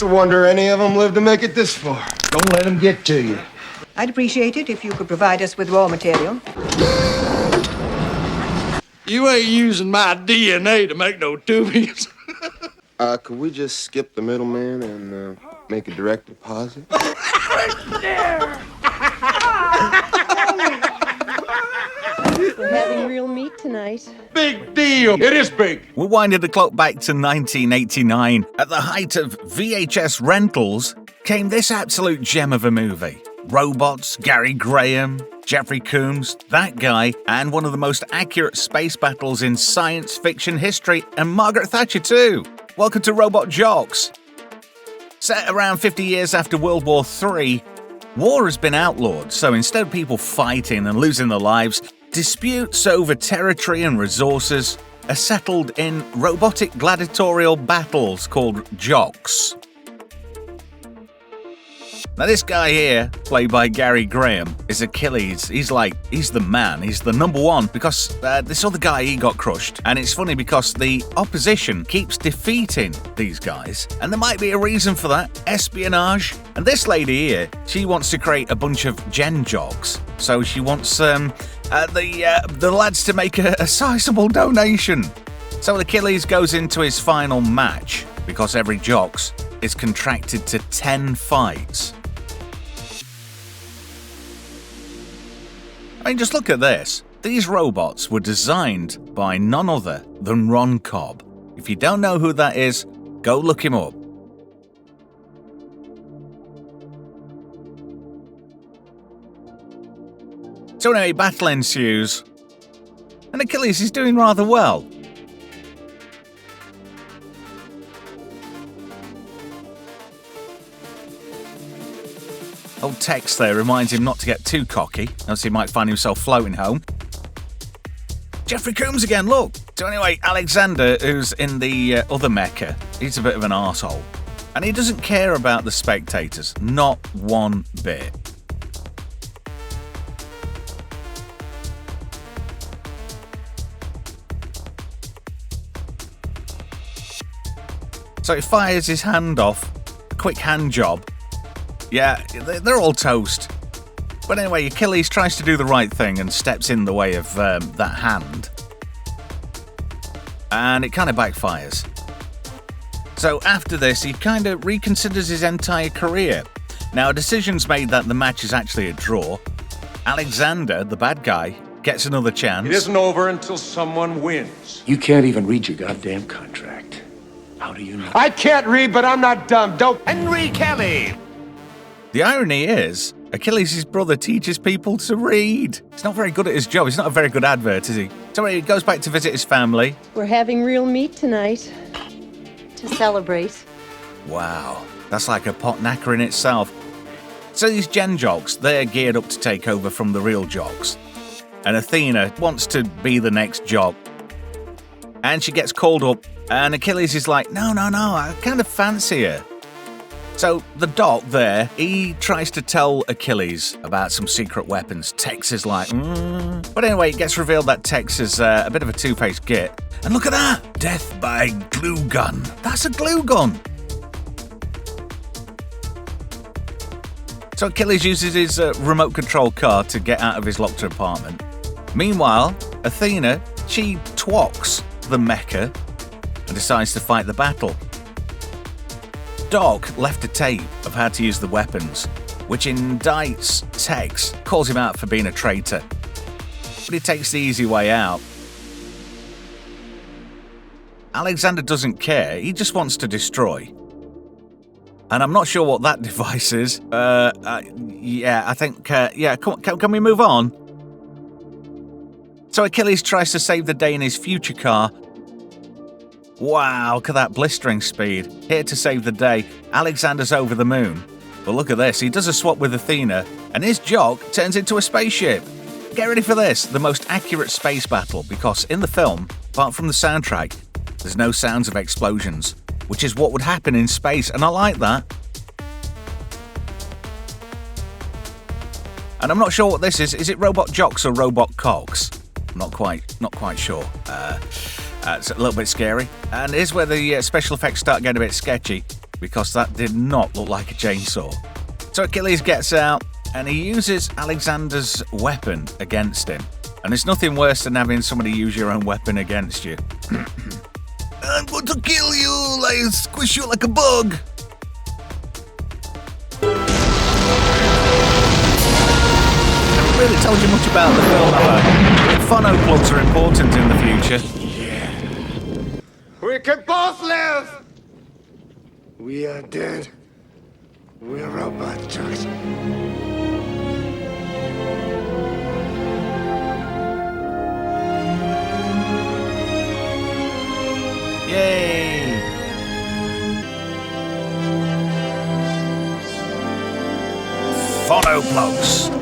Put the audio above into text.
It's a wonder any of them live to make it this far. Don't let them get to you. I'd appreciate it if you could provide us with raw material. You ain't using my DNA to make no tubies. Could we just skip the middleman and make a direct deposit? We're having real meat tonight. Big deal. It is big. We're winding the clock back to 1989. At the height of VHS rentals came this absolute gem of a movie. Robots, Gary Graham, Jeffrey Combs, that guy, and one of the most accurate space battles in science fiction history, and Margaret Thatcher too. Welcome to Robot Jox. Set around 50 years after World War III, war has been outlawed, so instead of people fighting and losing their lives, disputes over territory and resources are settled in robotic gladiatorial battles called jocks. Now this guy here, played by Gary Graham, is Achilles. He's the man, he's the number one, because this other guy, he got crushed. And it's funny because the opposition keeps defeating these guys, and there might be a reason for that, espionage. And this lady here, she wants to create a bunch of gen jocks. So she wants the lads to make a sizable donation. So Achilles goes into his final match, because every jocks is contracted to 10 fights. I mean, just look at this. These robots were designed by none other than Ron Cobb. If you don't know who that is, go look him up. So anyway, battle ensues, and Achilles is doing rather well. Old text there reminds him not to get too cocky, else he might find himself floating home. Jeffrey Combs again, look! So anyway, Alexander, who's in the other mecha, he's a bit of an arsehole. And he doesn't care about the spectators, not one bit. So he fires his hand off, a quick hand job. Yeah, they're all toast. But anyway, Achilles tries to do the right thing and steps in the way of that hand. And it kind of backfires. So after this, he kind of reconsiders his entire career. Now, a decision's made that the match is actually a draw. Alexander, the bad guy, gets another chance. It isn't over until someone wins. You can't even read your goddamn contract. How do you know? I can't read, but I'm not dumb. Don't. Henry Kelly! The irony is, Achilles' brother teaches people to read. He's not very good at his job. He's not a very good advert, is he? So he goes back to visit his family. We're having real meat tonight. To celebrate. Wow, that's like a pot knacker in itself. So these gen jocks, they're geared up to take over from the real jocks. And Athena wants to be the next jock. And she gets called up, and Achilles is like, no, I kind of fancy her. So the doc there, he tries to tell Achilles about some secret weapons. Tex is like, But anyway, it gets revealed that Tex is a bit of a two-faced git. And look at that! Death by glue gun. That's a glue gun! So Achilles uses his remote control car to get out of his locked apartment. Meanwhile, Athena, she twocks the mecha and decides to fight the battle. Doc left a tape of how to use the weapons, which indicts Tex, calls him out for being a traitor. But he takes the easy way out. Alexander doesn't care, he just wants to destroy. And I'm not sure what that device is. I think, can we move on? So Achilles tries to save the day in his future car. Wow, look at that blistering speed. Here to save the day, Alexander's over the moon. But look at this, he does a swap with Athena, and his jock turns into a spaceship. Get ready for this, the most accurate space battle, because in the film, apart from the soundtrack, there's no sounds of explosions, which is what would happen in space, and I like that. And I'm not sure what this is. Is it Robot Jox or Robot Cox? I'm not quite sure. It's a little bit scary. And here's where the special effects start getting a bit sketchy. because that did not look like a chainsaw. So Achilles gets out and he uses Alexander's weapon against him. And there's nothing worse than having somebody use your own weapon against you. I'm going to kill you, I squish you like a bug. Haven't really told you much about the film, have I? Phono plugs are important in the future. We can both live! We are dead. We're Robot Jox. Yay! Phono plugs.